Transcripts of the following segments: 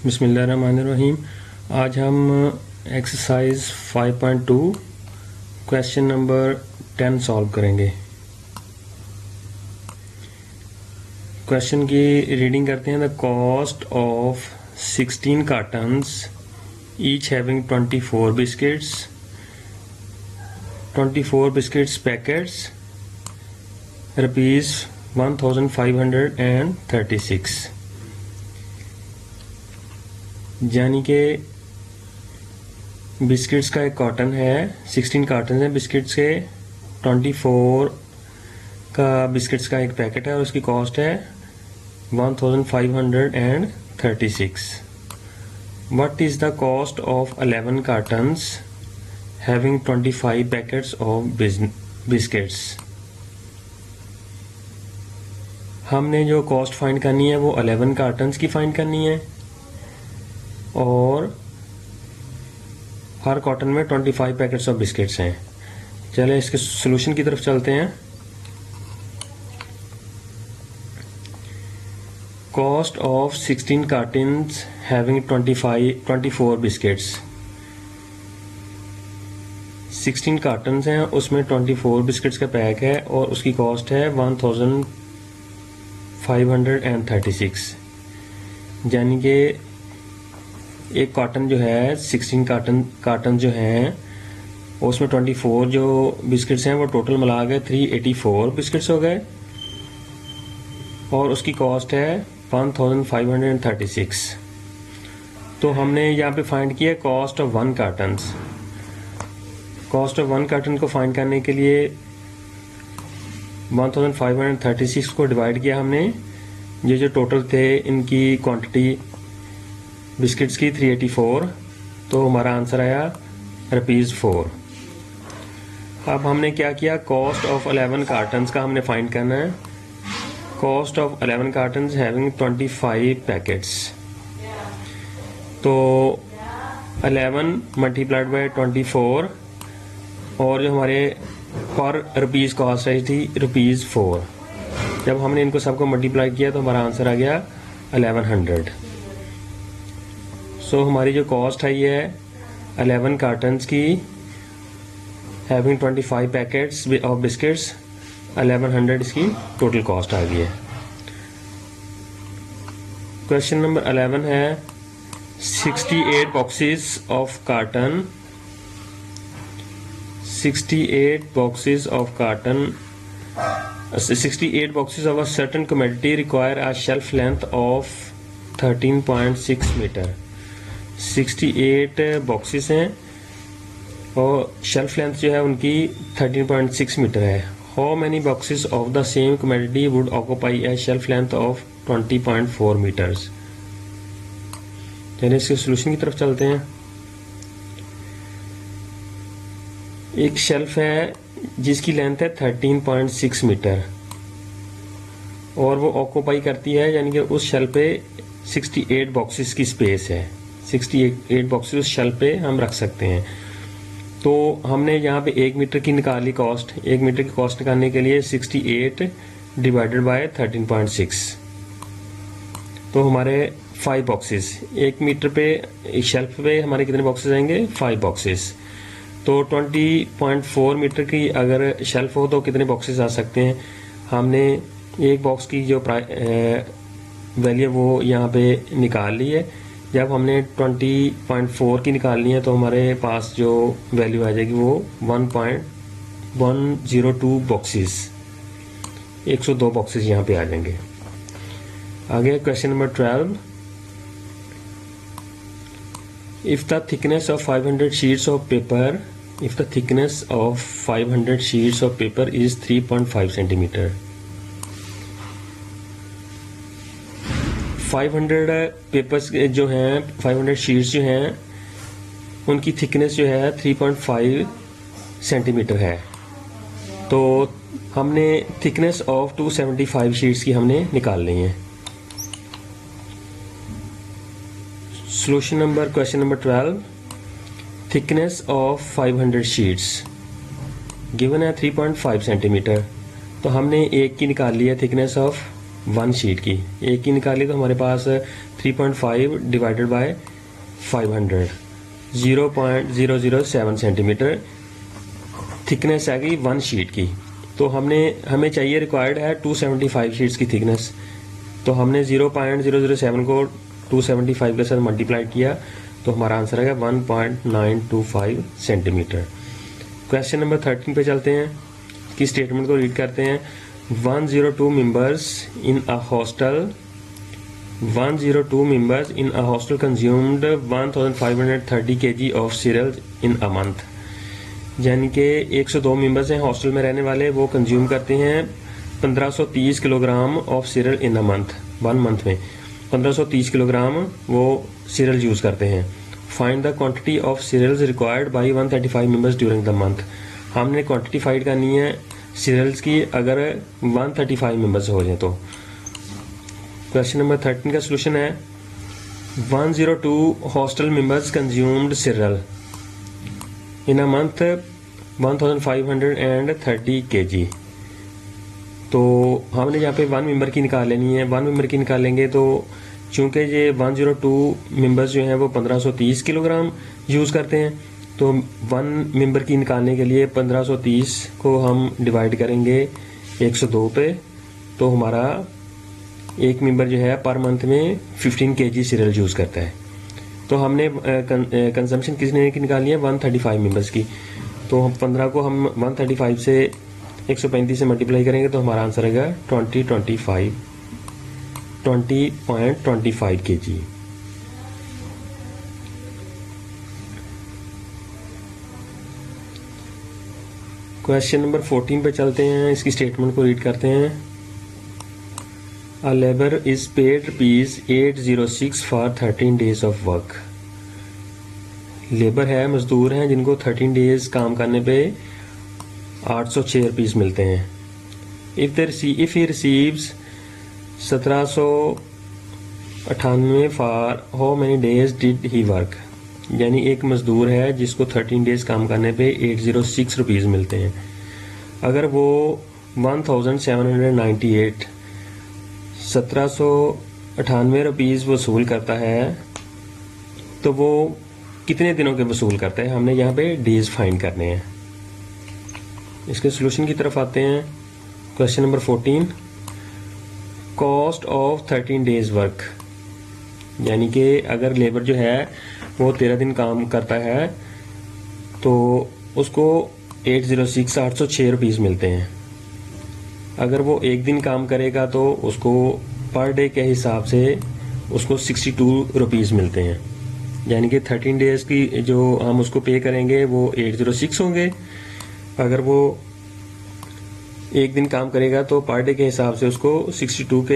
बिस्मिल्लाहिर्रहमानिर्रहीम। आज हम एक्सरसाइज 5.2 क्वेश्चन नंबर 10 सॉल्व करेंगे। क्वेश्चन की रीडिंग करते हैं। The cost of 16 cottons each having 24 biscuits 24 biscuits packets ₹1536। यानी कि बिस्किट्स का एक कॉटन है, 16 कार्टन है बिस्किट्स के, 24 का बिस्किट्स का एक पैकेट है और उसकी कॉस्ट है 1536। What is the cost of 11 cottons having 25 packets of biscuits. हमने जो कॉस्ट फाइंड करनी है वो 11 कार्टन्स की फाइंड करनी है और हर कॉटन में 25 पैकेट्स ऑफ बिस्किट्स हैं। चले इसके सॉल्यूशन की तरफ चलते हैं। Cost of 16 cottons having 24 biscuits. 16 cottons हैं, उसमें 24 बिस्किट्स का पैक है और उसकी कॉस्ट है 1536। यानी कि एक कॉटन जो है 16 कार्टन जो हैं उसमें 24 जो बिस्किट्स हैं वो टोटल मिला के 384 बिस्किट्स हो गए और उसकी कॉस्ट है 1536। तो हमने यहाँ पे फाइंड किया cost of 1 carton. Cost of 1 carton को फाइंड करने के लिए 1536 को डिवाइड किया हमने। ये जो टोटल थे इनकी क्वांटिटी बिस्किट्स की 384, तो हमारा आंसर आया ₹4। अब हमने क्या किया, कॉस्ट ऑफ 11 कार्टन्स का हमने फाइंड करना है। Cost of 11 cottons having 25 packets, तो 11 मल्टीप्लाइड बाय 24 और जो हमारे पर रुपीज़ कॉस्ट आई थी ₹4। जब हमने इनको सबको मल्टीप्लाई किया तो हमारा आंसर आ गया 1100। सो हमारी जो कॉस्ट है ये है 11 कार्टन्स की हैविंग 25 पैकेट्स ऑफ बिस्किट्स, 1100 इसकी टोटल कॉस्ट आ गई है। क्वेश्चन नंबर 11 है 68 boxes of carton 68 boxes of carton 68 boxes of a certain commodity require a shelf length of 13.6 meter। 68 boxes हैं और शेल्फ लेंथ जो है उनकी 13.6 मीटर है। How many boxes of the same commodity would occupy a shelf length of 20.4 meters। चलिए इसके solution की तरफ चलते हैं। एक शेल्फ है जिसकी लेंथ है 13.6 मीटर और वो ऑक्यूपाई करती है, यानी कि उस शेल्फ पे 68 बॉक्सेस की स्पेस है। 68 बॉक्सेस उस शेल्फ पे हम रख सकते हैं। तो हमने यहाँ पे 1 मीटर की निकाली कॉस्ट। 1 मीटर की कॉस्ट निकालने के लिए 68 डिवाइडेड बाय 13.6, तो हमारे 5 बॉक्सेस 1 मीटर पे शेल्फ पे हमारे कितने बॉक्सेस आएंगे, 5 बॉक्सेस। तो 20.4 मीटर की अगर शेल्फ हो तो कितने बॉक्सेस आ सकते हैं। हमने एक बॉक्स की जो वैल्यू वो यहाँ पे निकाल ली है। जब हमने 20.4 की निकालनी है तो हमारे पास जो वैल्यू आ जाएगी वो 1.102 बॉक्सेस, 102 बॉक्सेस यहाँ पे आ जाएंगे। आगे question number 12। If the thickness of 500 sheets of paper is 3.5 centimeter, 500 papers जो हैं 500 शीट्स जो हैं उनकी थिकनेस जो है 3.5 सेंटीमीटर है। तो हमने थिकनेस ऑफ 275 शीट्स की हमने निकालनी है। Solution number question number 12। Thickness of 500 sheets given है 3.5 सेंटीमीटर, तो हमने एक की निकाल ली है थिकनेस ऑफ 1 शीट की। एक की निकाली तो हमारे पास 3.5 डिवाइडेड बाय 500 0.007 सेंटीमीटर थिकनेस आ गई 1 शीट की। तो हमें चाहिए, रिक्वायर्ड है 275 शीट्स की थिकनेस। तो हमने 0.007 को 275 के साथ मल्टीप्लाई किया तो हमारा आंसर आएगा 1.925 सेंटीमीटर। क्वेश्चन नंबर 13 पे चलते हैं, की स्टेटमेंट को रीड करते हैं। 102 members in a hostel consumed 1530 kg of cereals in a month। यानी कि 102 मेंबर्स हैं हॉस्टल में रहने वाले, वो कंज्यूम करते हैं 1530 kilogram of cereal in a month. 1 month में 1530 किलोग्राम वो सीरियल यूज़ करते हैं। Find the quantity of cereals required by 135 members during the month. हमने क्वांटिटी फाइंड करनी है सीरियल्स की अगर 135 मेंबर्स हो जाए तो। क्वेश्चन नंबर 13 का सोल्यूशन है 102 hostel members consumed serial in a month 1530 kg। तो हमने यहाँ पे 1 मेंबर की निकाल लेनी है। 1 मेंबर की निकालेंगे तो चूंकि ये 102 मेंबर्स जो हैं वो 1530 किलोग्राम यूज़ करते हैं, तो 1 मेंबर की निकालने के लिए 1530 को हम डिवाइड करेंगे 102 पे, तो हमारा एक मेंबर जो है पर मंथ में 15 kg सीरियल यूज़ करता है। तो हमने कंजम्पशन किसने की निकालनी है 135 मेंबर्स की। तो हम 15 को हम 135 से 135 से मल्टीप्लाई करेंगे तो हमारा आंसर आएगा 20.25 kg। क्वेश्चन नंबर 14 पे चलते हैं, इसकी स्टेटमेंट को रीड करते हैं। A labor is paid ₹806 for 13 days of work। Labour है, मजदूर हैं जिनको 13 डेज काम करने पे 806 रुपीस मिलते हैं। If he receives 1798 for how many days did he work। यानी एक मजदूर है जिसको 13 डेज काम करने पे 806 रुपीस मिलते हैं। अगर वो 1798 रुपीस वसूल करता है तो वो कितने दिनों के वसूल करता है, हमने यहाँ पे डेज फाइंड करने हैं। इसके सोल्यूशन की तरफ आते हैं। Question number 14, cost of 13 days work. यानी कि अगर लेबर जो है वो 13 दिन काम करता है तो उसको 806 रुपीस मिलते हैं। अगर वो एक दिन काम करेगा तो उसको पर डे के हिसाब से उसको 62 रुपीस मिलते हैं। यानी कि 13 डेज की जो हम उसको पे करेंगे वो 806 होंगे। अगर वो एक दिन काम करेगा तो पर डे के हिसाब से उसको 62 के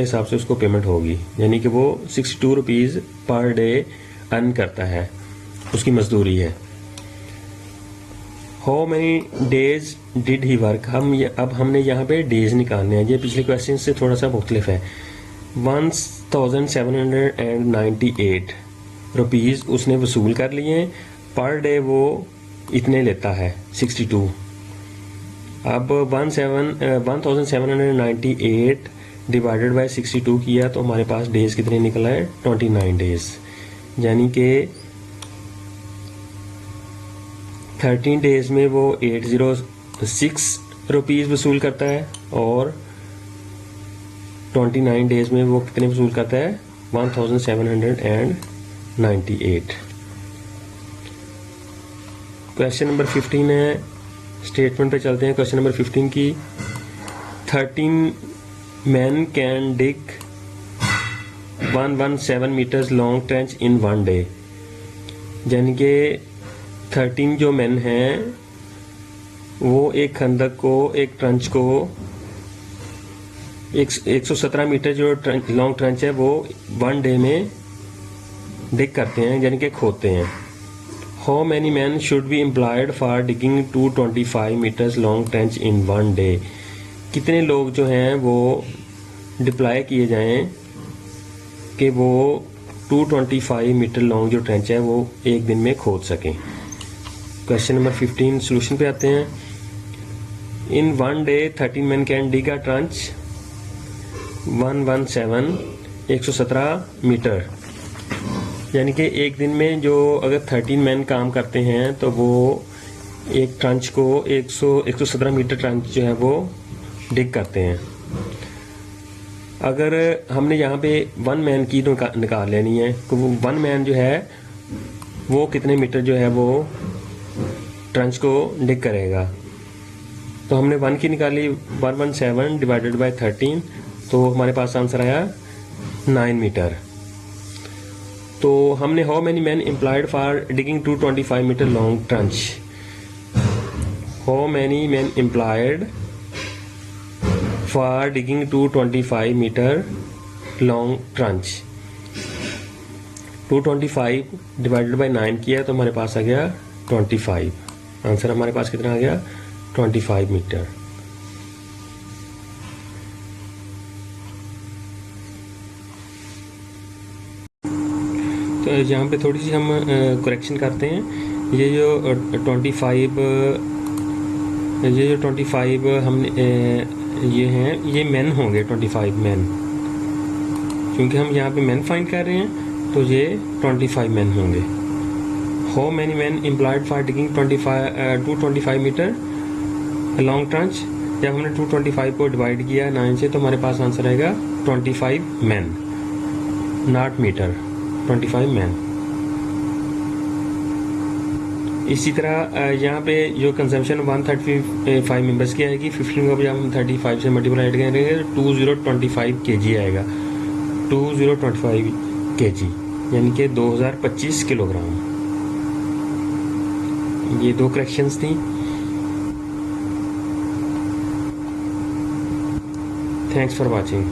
हिसाब से उसको पेमेंट होगी। यानी कि वो 62 रुपीस पर डे अर्न करता है, उसकी मजदूरी है। How many days did he work. अब हमने यहाँ पे डेज निकालने हैं। ये पिछले क्वेश्चन से थोड़ा सा मुख्तलिफ है। 1798 रुपीज़ उसने वसूल कर लिए, पर डे वो इतने लेता है 62। अब 1798 डिवाइडेड बाय 62 किया तो हमारे पास डेज कितने निकला है 29 डेज। यानी कि 13 डेज में वो 806 रुपीज़ वसूल करता है और 29 डेज में वो कितने वसूल करता है 1798। क्वेश्चन नंबर 15 है, स्टेटमेंट पे चलते हैं। क्वेश्चन नंबर 15 की 13 men can dig 117 metres long trench in 1 day. यानी कि 13 जो मैन हैं वो एक खंदक को, एक ट्रंच को 117 मीटर जो लॉन्ग ट्रंच है वो 1 डे में डिग करते हैं, यानी कि खोदते हैं। How many man should be employed for digging 225 metres long trench in 1 day. कितने लोग जो हैं वो डिप्लॉय किए जाएं कि वो 225 मीटर लॉन्ग जो ट्रेंच है वो एक दिन में खोद सकें। क्वेश्चन नंबर 15 सोल्यूशन पे आते हैं। In 1 day 13 man can dig a trench. 117 metre. यानी कि एक दिन में जो अगर 13 मैन काम करते हैं तो वो एक ट्रंच को 117 मीटर ट्रंच जो है वो डिग करते हैं। अगर हमने यहाँ पे 1 मैन की निकाल लेनी है तो वो 1 मैन जो है वो कितने मीटर जो है वो ट्रंच को डिग करेगा। तो हमने 1 की निकाली 117 डिवाइडेड बाय 13, तो हमारे पास आंसर आया 9 मीटर। तो हमने how many man employed for digging 225 metre long trench, how many man employed for digging 225 metre long trench, 225 divided by 9 किया तो हमारे पास आ गया 25। आंसर हमारे पास कितना आ गया 25 मीटर। तो यहाँ पे थोड़ी सी हम करेक्शन करते हैं। ये जो 25 हमने ये हैं, ये मैन होंगे 25 मैन, क्योंकि हम यहाँ पे मैन फाइंड कर रहे हैं तो ये 25 मैन होंगे। How many man employed for digging 225 metre long trench, जब हमने 225 को डिवाइड किया 9 से तो हमारे पास आंसर आएगा 25 मैन, नॉट मीटर, 25 मैन। इसी तरह यहाँ पे जो कंजम्पशन 135 मेंबर्स की आएगी, 15 को जब हम 35 से मल्टीप्लाई करेंगे 2025 kg आएगा, 2025 kg यानी कि 2025 किलोग्राम। ये 2 करेक्शंस थी। Thanks for watching.